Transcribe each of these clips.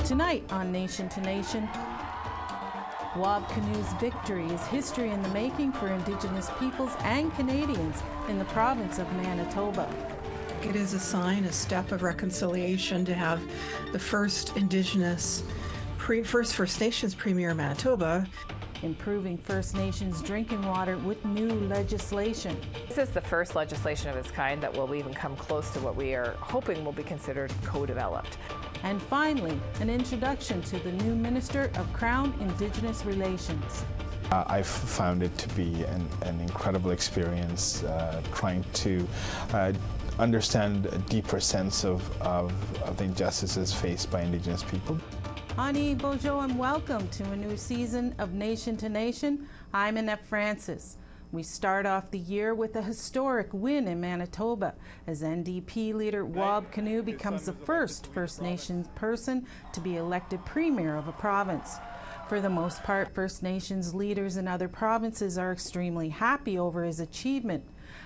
Tonight on Nation to Nation, Wab Kinew's victory is history in the making for Indigenous peoples and Canadians in the province of Manitoba. It is a sign, a step of reconciliation to have the first First Nations Premier in Manitoba Improving First Nations drinking water with new legislation. This is the first legislation of its kind that will even come close to what we are hoping will be considered co-developed. And finally, an introduction to the new Minister of Crown-Indigenous Relations. I've found it to be an incredible experience trying to understand a deeper sense of the injustices faced by Indigenous people. Ani Bojo, and welcome to a new season of Nation to Nation. I'm Annette Francis. We start off the year with a historic win in Manitoba as NDP leader Wab Kinew becomes the first First Nations person to be elected Premier of a province. For the most part, First Nations leaders in other provinces are extremely happy over his achievement.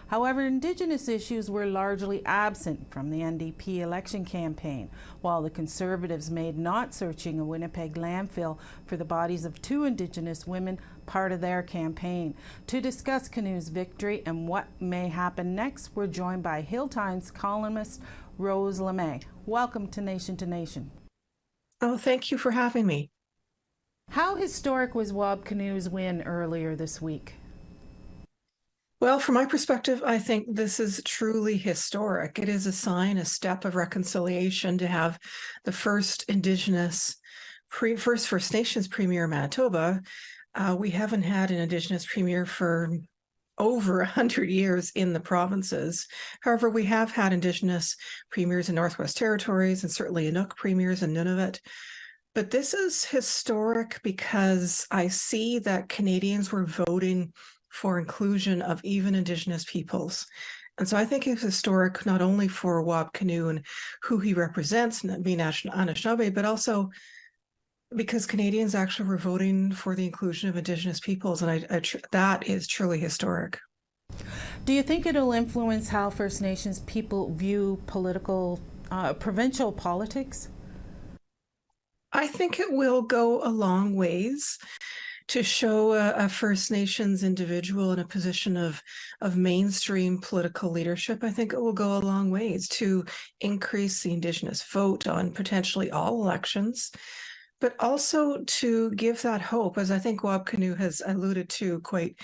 However, Indigenous issues were largely absent from the NDP election campaign, while the Conservatives made not searching a Winnipeg landfill for the bodies of two Indigenous women part of their campaign. To discuss Kinew's victory and what may happen next, we're joined by Hill Times columnist Rose LeMay. Welcome to Nation to Nation. Oh, thank you for having me. How historic was Wab Kinew's win earlier this week? Well, from my perspective, I think this is truly historic. It is a sign, a step of reconciliation to have the first First Nations Premier in Manitoba. We haven't had an Indigenous Premier for over 100 years in the provinces. However, we have had Indigenous Premiers in Northwest Territories and certainly Inuk Premiers in Nunavut. But this is historic because I see that Canadians were voting for inclusion of even Indigenous peoples. And so I think it's historic not only for Wab Kinew and who he represents, being Anishinaabe, but also because Canadians actually were voting for the inclusion of Indigenous peoples. And that is truly historic. Do you think it'll influence how First Nations people view provincial politics? I think it will go a long ways to show a First Nations individual in a position of mainstream political leadership. I think it will go a long ways to increase the Indigenous vote on potentially all elections, but also to give that hope, as I think Wab Kinew has alluded to quite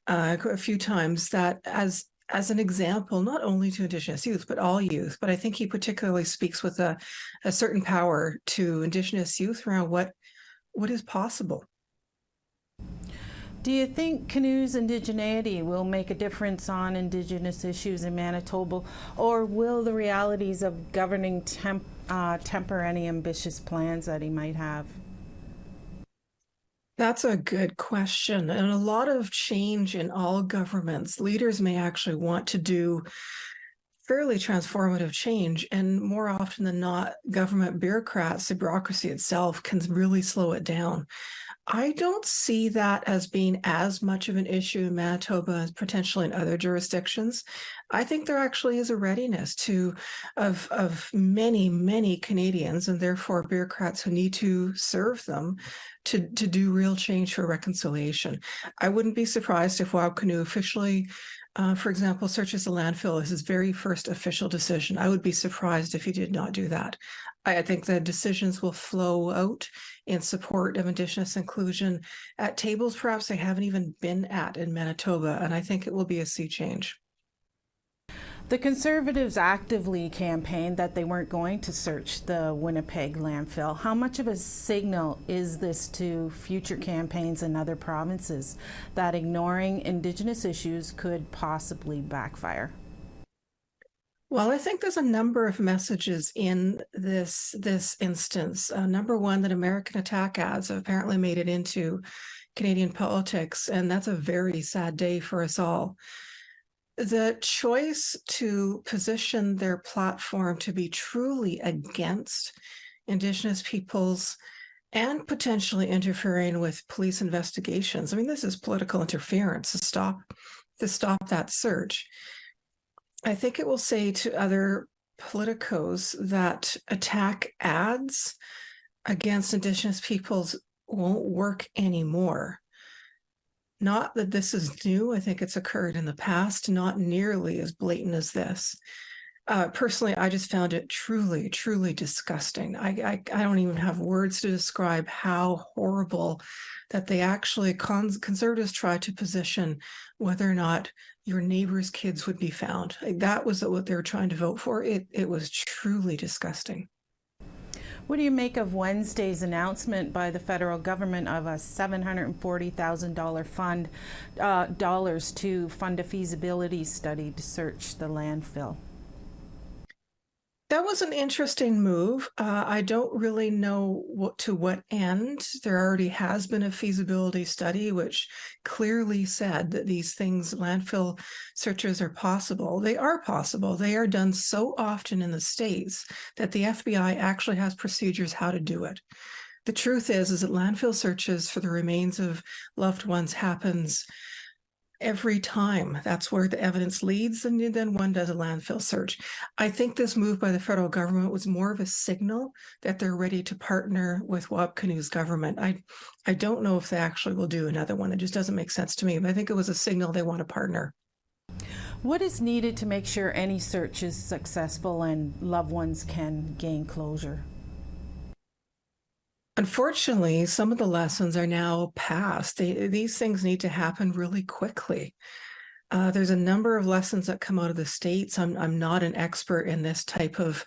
a few times, that as an example, not only to Indigenous youth, but all youth. But I think he particularly speaks with a certain power to Indigenous youth around what is possible. Do you think Kinew's indigeneity will make a difference on Indigenous issues in Manitoba, or will the realities of governing temper any ambitious plans that he might have? That's a good question. And a lot of change in all governments, leaders may actually want to do fairly transformative change. And more often than not, government bureaucrats, the bureaucracy itself can really slow it down. I don't see that as being as much of an issue in Manitoba as potentially in other jurisdictions. I think there actually is a readiness of many Canadians, and therefore bureaucrats who need to serve them, to do real change for reconciliation. I wouldn't be surprised if Wab Kinew officially, for example, searches the landfill as his very first official decision. I would be surprised if he did not do that. I think the decisions will flow out in support of Indigenous inclusion at tables perhaps they haven't even been at in Manitoba, and I think it will be a sea change. The Conservatives actively campaigned that they weren't going to search the Winnipeg landfill. How much of a signal is this to future campaigns in other provinces that ignoring Indigenous issues could possibly backfire? Well, I think there's a number of messages in this instance. Number one, that American attack ads have apparently made it into Canadian politics, and that's a very sad day for us all. The choice to position their platform to be truly against Indigenous peoples and potentially interfering with police investigations. I mean, this is political interference to stop that search. I think it will say to other politicos that attack ads against Indigenous peoples won't work anymore. Not that this is new. I think it's occurred in the past, not nearly as blatant as this. Personally, I just found it truly, truly disgusting. I don't even have words to describe how horrible that they actually, conservatives try to position whether or not your neighbor's kids would be found. That was what they were trying to vote for. It was truly disgusting. What do you make of Wednesday's announcement by the federal government of a $740,000 fund to fund a feasibility study to search the landfill? That was an interesting move. I don't really know to what end. There already has been a feasibility study which clearly said that these things, landfill searches, are possible. They are possible. They are done so often in the States that the FBI actually has procedures how to do it. The truth is that landfill searches for the remains of loved ones happens every time. That's where the evidence leads, and then one does a landfill search. I think this move by the federal government was more of a signal that they're ready to partner with Wab Kinew's government. I don't know if they actually will do another one. It just doesn't make sense to me, but I think it was a signal they want to partner. What is needed to make sure any search is successful and loved ones can gain closure? Unfortunately, some of the lessons are now past. These things need to happen really quickly. There's a number of lessons that come out of the States. I'm not an expert in this type of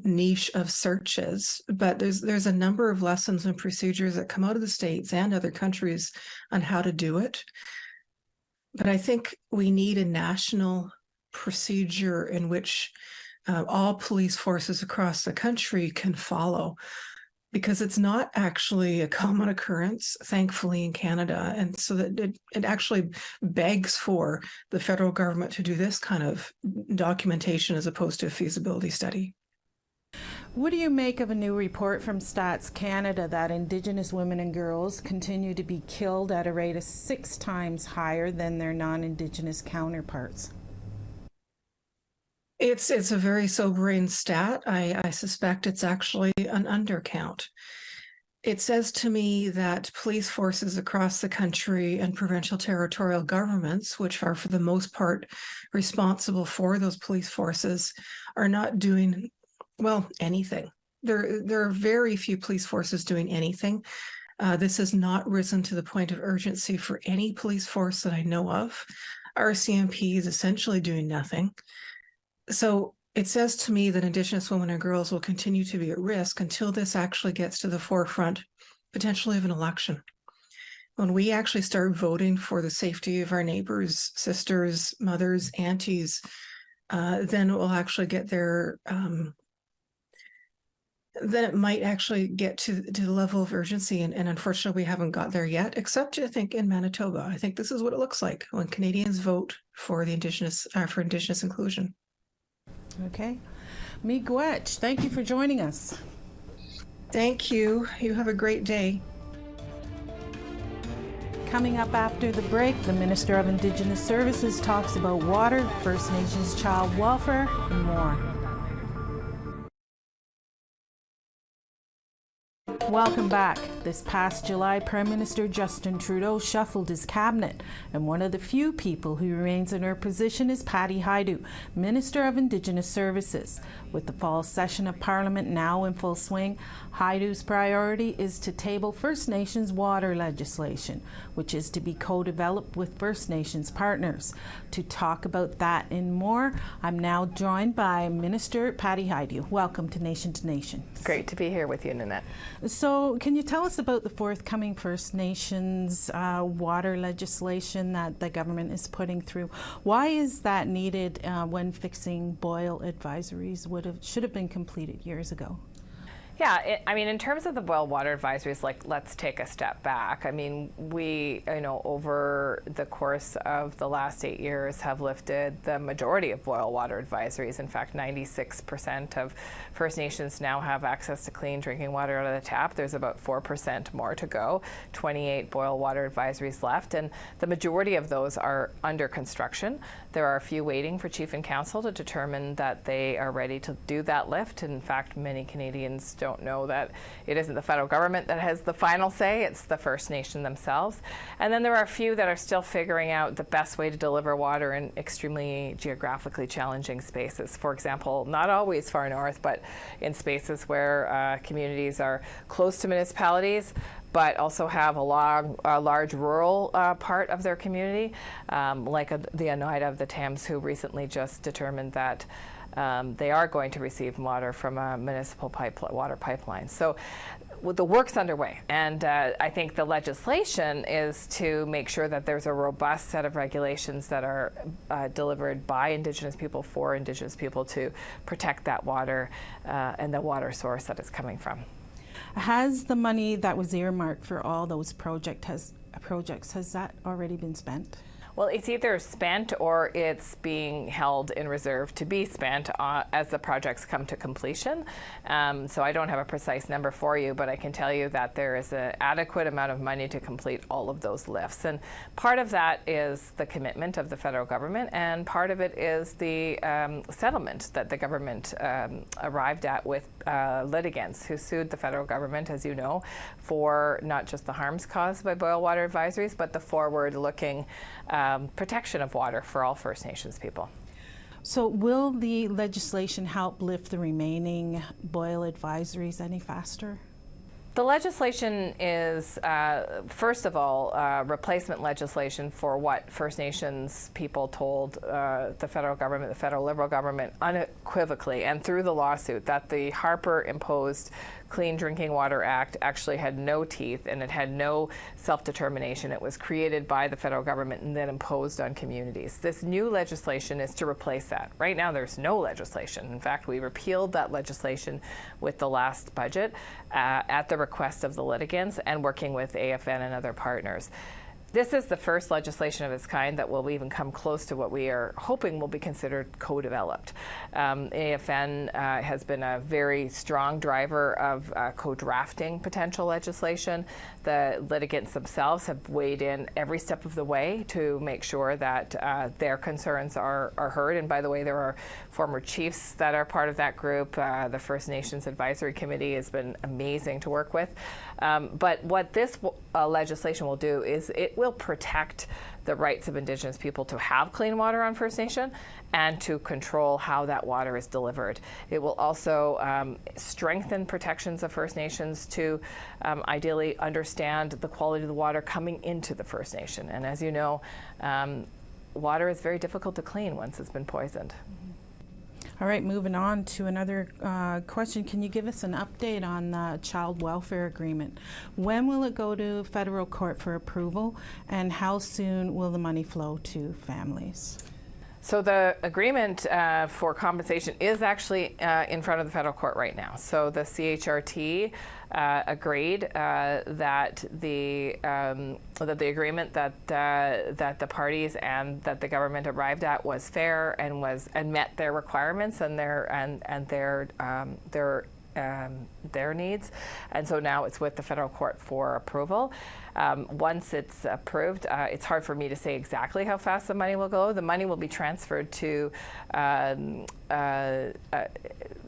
niche of searches, but there's a number of lessons and procedures that come out of the States and other countries on how to do it. But I think we need a national procedure in which all police forces across the country can follow, because it's not actually a common occurrence, thankfully, in Canada. And so that it actually begs for the federal government to do this kind of documentation as opposed to a feasibility study. What do you make of a new report from Stats Canada that Indigenous women and girls continue to be killed at a rate of 6 times higher than their non-Indigenous counterparts? It's a very sobering stat. I suspect it's actually an undercount. It says to me that police forces across the country and provincial territorial governments, which are for the most part responsible for those police forces, are not doing, well, anything. There are very few police forces doing anything. This has not risen to the point of urgency for any police force that I know of. RCMP is essentially doing nothing. So it says to me that Indigenous women and girls will continue to be at risk until this actually gets to the forefront, potentially of an election. When we actually start voting for the safety of our neighbors, sisters, mothers, aunties, then it will actually get there. Then it might actually get to the level of urgency. And unfortunately, we haven't got there yet, except I think in Manitoba. I think this is what it looks like when Canadians vote for the Indigenous inclusion. Okay. Miigwech, thank you for joining us. Thank you. You have a great day. Coming up after the break, the Minister of Indigenous Services talks about water, First Nations child welfare, and more. Welcome back. This past July, Prime Minister Justin Trudeau shuffled his cabinet, and one of the few people who remains in her position is Patty Hajdu, Minister of Indigenous Services. With the fall session of Parliament now in full swing, Hajdu's priority is to table First Nations water legislation, which is to be co-developed with First Nations partners. To talk about that and more, I'm now joined by Minister Patty Hajdu. Welcome to Nation to Nation. Great to be here with you, Nanette. So can you tell us about the forthcoming First Nations water legislation that the government is putting through? Why is that needed when fixing boil advisories should have been completed years ago? Yeah, I mean, in terms of the boil water advisories, let's take a step back. I mean, we, over the course of the last 8 years have lifted the majority of boil water advisories. In fact, 96% of First Nations now have access to clean drinking water out of the tap. There's about 4% more to go, 28 boil water advisories left, and the majority of those are under construction. There are a few waiting for Chief and Council to determine that they are ready to do that lift. In fact, many Canadians don't don't know that it isn't the federal government that has the final say, it's the First Nation themselves. And then there are a few that are still figuring out the best way to deliver water in extremely geographically challenging spaces. For example, not always far north, but in spaces where communities are close to municipalities, but also have a large rural part of their community, like the Oneida of the Thames, who recently just determined that they are going to receive water from a municipal water pipeline. So the work's underway, and I think the legislation is to make sure that there's a robust set of regulations that are delivered by Indigenous people for Indigenous people to protect that water and the water source that it's coming from. Has the money that was earmarked for all those projects, has that already been spent? Well, it's either spent or it's being held in reserve to be spent as the projects come to completion. So I don't have a precise number for you, but I can tell you that there is an adequate amount of money to complete all of those lifts. And part of that is the commitment of the federal government, and part of it is the settlement that the government arrived at with litigants who sued the federal government, as you know, for not just the harms caused by boil water advisories, but the forward-looking protection of water for all First Nations people. So will the legislation help lift the remaining boil advisories any faster? The legislation is, first of all, replacement legislation for what First Nations people told the federal government, the federal Liberal government, unequivocally and through the lawsuit, that the Harper-imposed Clean Drinking Water Act actually had no teeth and it had no self-determination. It was created by the federal government and then imposed on communities. This new legislation is to replace that. Right now there's no legislation. In fact, we repealed that legislation with the last budget at the request of the litigants and working with AFN and other partners. This is the first legislation of its kind that will even come close to what we are hoping will be considered co-developed. AFN has been a very strong driver of co-drafting potential legislation. The litigants themselves have weighed in every step of the way to make sure that their concerns are heard. And by the way, there are former chiefs that are part of that group. The First Nations Advisory Committee has been amazing to work with. But what this legislation will do is it will protect the rights of Indigenous people to have clean water on First Nation and to control how that water is delivered. It will also strengthen protections of First Nations to ideally understand the quality of the water coming into the First Nation. And as you know, water is very difficult to clean once it's been poisoned. All right, moving on to another question. Can you give us an update on the child welfare agreement? When will it go to federal court for approval, and how soon will the money flow to families? So the agreement for compensation is actually in front of the federal court right now. So the CHRT agreed that the agreement that the parties and that the government arrived at was fair and met their requirements and their needs, and so now it's with the federal court for approval. Once it's approved, it's hard for me to say exactly how fast the money will go. The money will be transferred to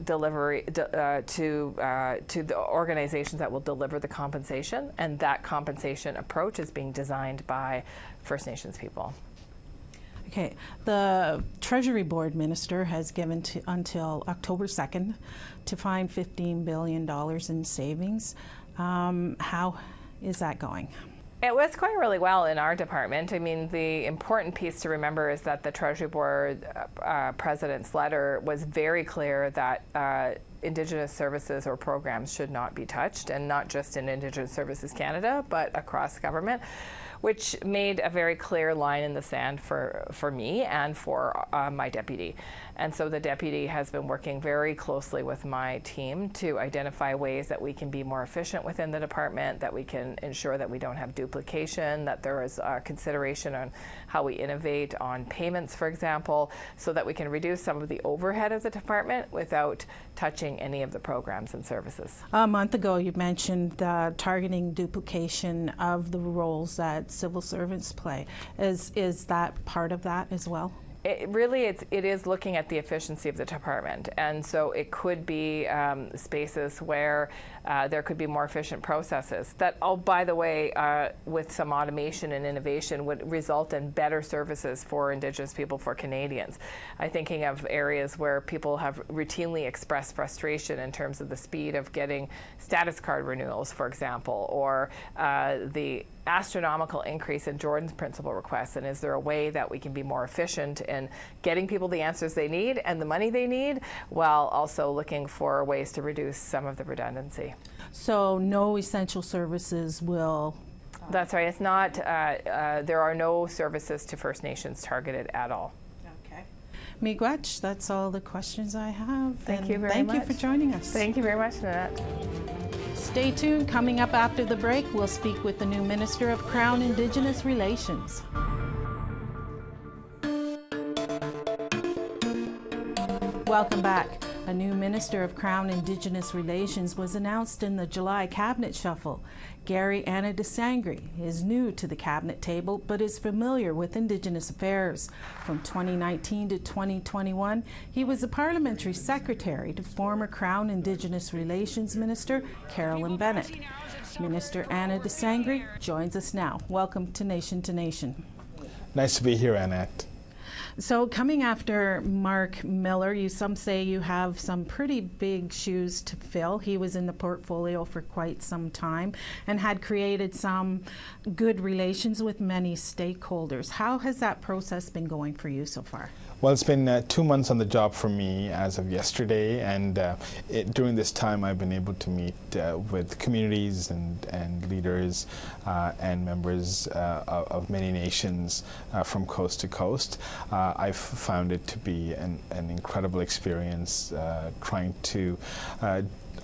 delivery to the organizations that will deliver the compensation, and that compensation approach is being designed by First Nations people. Okay, the Treasury Board Minister has given until October 2nd to find $15 billion in savings. How is that going? It was going really well in our department. I mean, the important piece to remember is that the Treasury Board President's letter was very clear that Indigenous services or programs should not be touched, and not just in Indigenous Services Canada, but across government, which made a very clear line in the sand for me and for my deputy. And so the deputy has been working very closely with my team to identify ways that we can be more efficient within the department, that we can ensure that we don't have duplication, that there is consideration on how we innovate on payments, for example, so that we can reduce some of the overhead of the department without touching any of the programs and services. A month ago, you mentioned targeting duplication of the roles that civil servants play. Is that part of that as well? It is looking at the efficiency of the department, and so it could be spaces where there could be more efficient processes that, oh, by the way, with some automation and innovation would result in better services for Indigenous people, for Canadians. I'm thinking of areas where people have routinely expressed frustration in terms of the speed of getting status card renewals, for example, or the astronomical increase in Jordan's principal requests, and is there a way that we can be more efficient in getting people the answers they need and the money they need, while also looking for ways to reduce some of the redundancy. So no essential services will... That's right. It's not, there are no services to First Nations targeted at all. Okay. Miigwech, that's all the questions I have. Thank you very much. Thank you for joining us. Thank you very much, Nanette. Stay tuned. Coming up after the break, we'll speak with the new Minister of Crown-Indigenous Relations. Welcome back. A new Minister of Crown-Indigenous Relations was announced in the July Cabinet Shuffle. Gary Anna DeSangre is new to the Cabinet table, but is familiar with Indigenous affairs. From 2019 to 2021, he was a Parliamentary Secretary to former Crown-Indigenous Relations Minister Carolyn Bennett. Minister Anna DeSangre joins us now. Welcome to Nation to Nation. Nice to be here, Annette. So coming after Mark Miller, some say you have some pretty big shoes to fill. He was in the portfolio for quite some time and had created some good relations with many stakeholders. How has that process been going for you so far? Well, it's been 2 months on the job for me as of yesterday, and during this time I've been able to meet with communities and leaders and members of many nations from coast to coast. I've found it to be an incredible experience trying to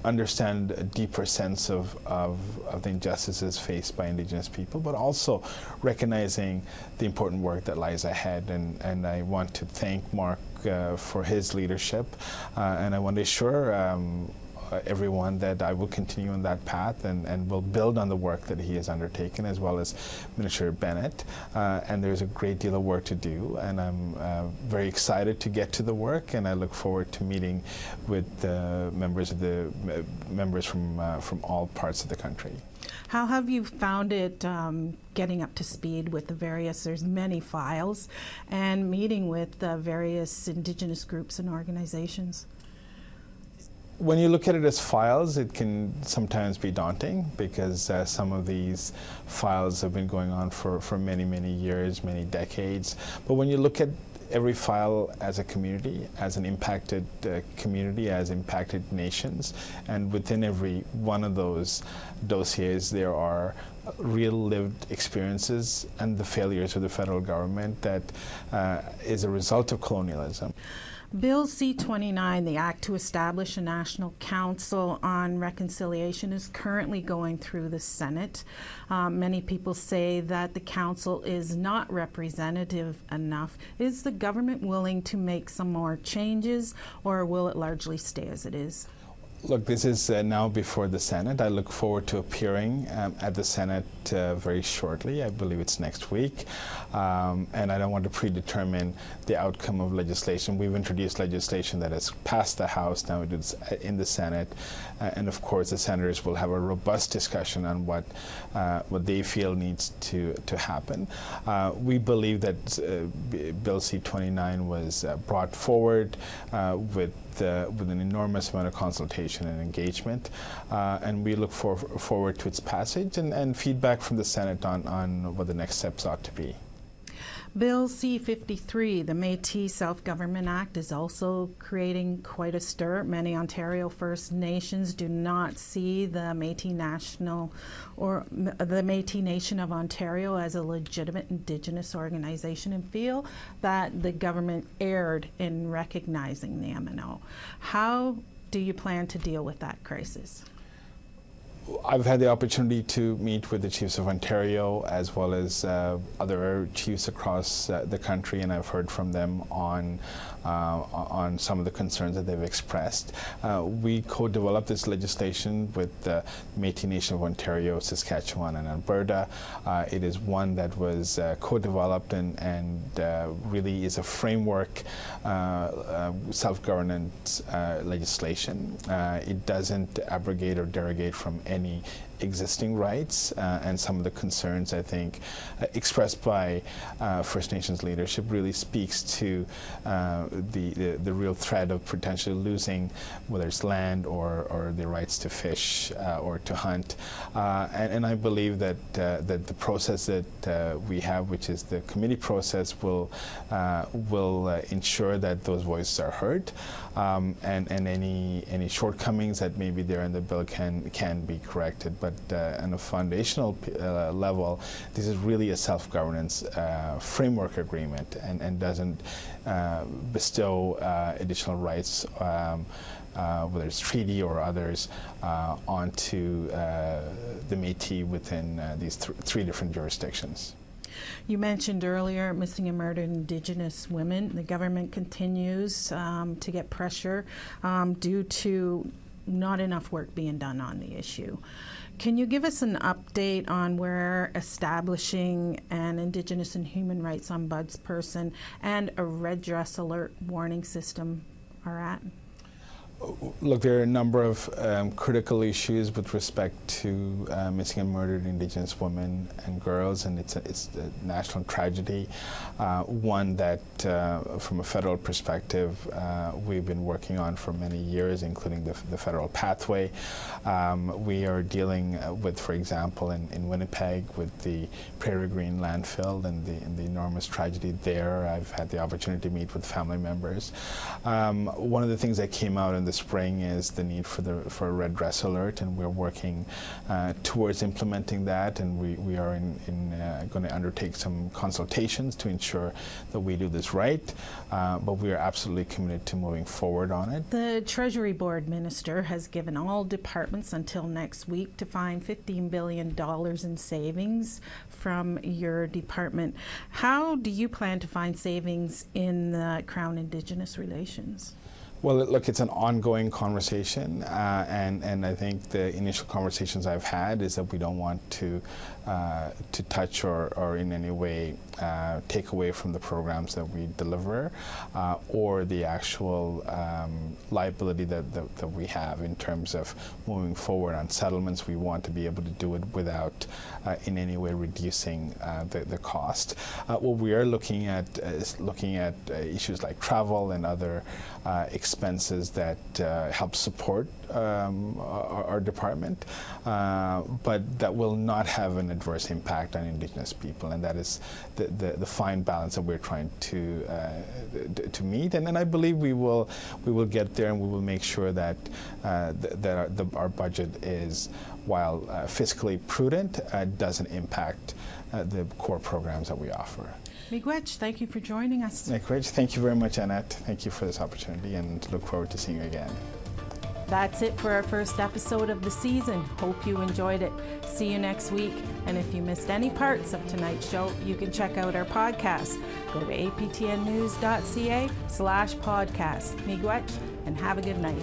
understand a deeper sense of the injustices faced by Indigenous people, but also recognizing the important work that lies ahead. And I want to thank Mark for his leadership, and I want to assure everyone that I will continue on that path and will build on the work that he has undertaken, as well as Minister Bennett. And there's a great deal of work to do, and I'm very excited to get to the work, and I look forward to meeting with members from all parts of the country. How have you found it getting up to speed with there's many files, and meeting with various Indigenous groups and organizations? When you look at it as files, it can sometimes be daunting, because some of these files have been going on for many, many years, many decades. But when you look at every file as a community, as an impacted community, as impacted nations, and within every one of those dossiers there are real lived experiences and the failures of the federal government that is a result of colonialism. Bill C-29, the Act to establish a National Council on Reconciliation, is currently going through the Senate. Many people say that the council is not representative enough. Is the government willing to make some more changes, or will it largely stay as it is? Look, this is now before the Senate. I look forward to appearing at the Senate very shortly. I believe it's next week. And I don't want to predetermine the outcome of legislation. We've introduced legislation that has passed the House, now it is in the Senate. And of course, the senators will have a robust discussion on what they feel needs to happen. We believe that Bill C-29 was brought forward with an enormous amount of consultation and engagement, and we look forward to its passage and feedback from the Senate on what the next steps ought to be. Bill C-53, the Métis Self-Government Act, is also creating quite a stir. Many Ontario First Nations do not see the Métis National or the Métis Nation of Ontario as a legitimate Indigenous organization and feel that the government erred in recognizing the MNO. How do you plan to deal with that crisis? I've had the opportunity to meet with the chiefs of Ontario as well as other chiefs across the country, and I've heard from them on some of the concerns that they've expressed. We co-developed this legislation with the Métis Nation of Ontario, Saskatchewan, and Alberta. It is one that was co-developed and really is a framework self-governance legislation. It doesn't abrogate or derogate from any existing rights, and some of the concerns, I think, expressed by First Nations leadership really speaks to the real threat of potentially losing, whether it's land or the rights to fish or to hunt. And I believe that that the process that we have, which is the committee process, will ensure that those voices are heard, and any shortcomings that may be there in the bill can be corrected. But on a foundational level, this is really a self-governance framework agreement, and doesn't bestow additional rights, whether it's treaty or others, onto the Métis within these three different jurisdictions. You mentioned earlier missing and murdered Indigenous women. The government continues to get pressure due to not enough work being done on the issue. Can you give us an update on where establishing an Indigenous and Human Rights Ombudsperson and a redress alert warning system are at? Look, there are a number of critical issues with respect to missing and murdered Indigenous women and girls, and it's a national tragedy, one that from a federal perspective we've been working on for many years, including the federal pathway. We are dealing with, for example, in Winnipeg with the Prairie Green landfill and the enormous tragedy there. I've had the opportunity to meet with family members. One of the things that came out in the spring is the need for a red dress alert, and we're working towards implementing that, and we are going to undertake some consultations to ensure that we do this right, but we are absolutely committed to moving forward on it. The Treasury Board Minister has given all departments until next week to find $15 billion in savings from your department. How do you plan to find savings in the Crown-Indigenous Relations? Well, look, it's an ongoing conversation, and I think the initial conversations I've had is that we don't want to touch or in any way take away from the programs that we deliver, or the actual liability that we have in terms of moving forward on settlements. We want to be able to do it without in any way reducing the cost. What we are looking at is issues like travel and other expenses that help support our department, but that will not have an adverse impact on Indigenous people, and that is the fine balance that we're trying to meet. And I believe we will get there, and we will make sure that our budget is, while fiscally prudent, doesn't impact the core programs that we offer. Miigwech, thank you for joining us. Miigwech, thank you very much, Annette. Thank you for this opportunity, and look forward to seeing you again. That's it for our first episode of the season. Hope you enjoyed it. See you next week. And if you missed any parts of tonight's show, you can check out our podcast. Go to aptnnews.ca/podcast. Miigwech, and have a good night.